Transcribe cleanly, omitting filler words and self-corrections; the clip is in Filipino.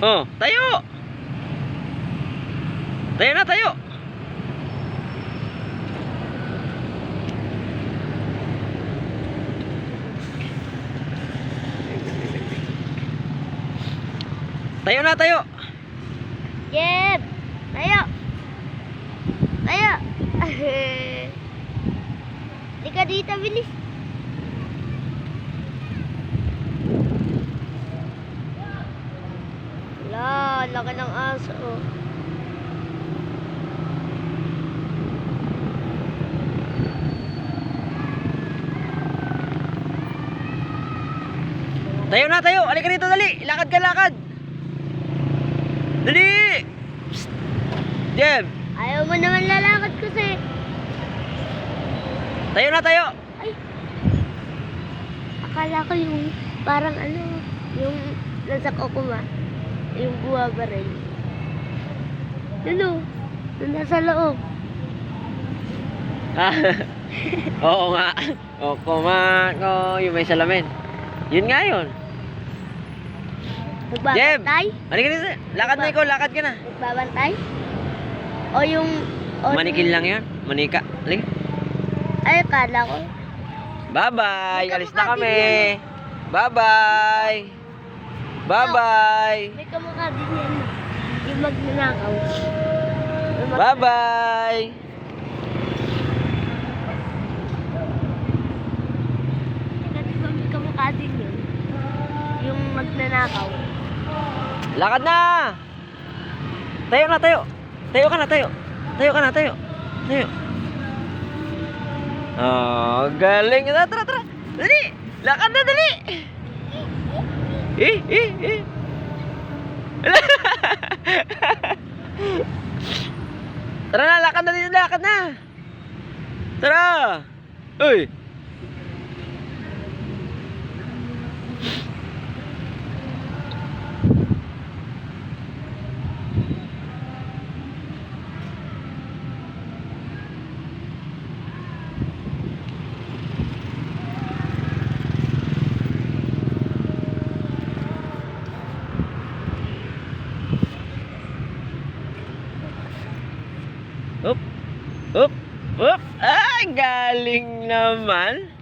Oh, tayo. Tayo na, tayo. Tayo na, tayo. Jeb! Tayo! Tayo! Lika dito, bilis. Wala, laki ng aso. Tayo na, tayo. Halika dito, dali. Lakad ka, lakad. Dali. Psst. Jeb. Ayaw mo naman lalakad kasi. Tayo na, tayo. Ay! Akala ko yung parang ano, yung nasa kokoma. Yung buwaba rin. Yun o, yung nasa loob. Oo nga. O, kumako. Yung may salamin. Yun nga yun. Nagbabantay? Halika dito. Lakad na ikaw, lakad ka na. Nagbabantay? O yung... O Manikin lang yan. Manika. Halika. Ay, akala ko. Bye-bye. May Alis na kamukha kami. din yan. Bye-bye. Bye-bye. May kamukha din yan. Yung magnanakaw. Bye-bye. Kasi may kamukha din yun. Yung magnanakaw. Lakad na. Tayo na, tayo. Tayo ka na, tayo. Tayo ka na, tayo. Tayo. Oh, galing. Tara, tara, tara. Dali. Lakad na, dali. Eh. Tara na, lakad na dito, lakad na. Tara. Uy. Up. Ay, galing naman.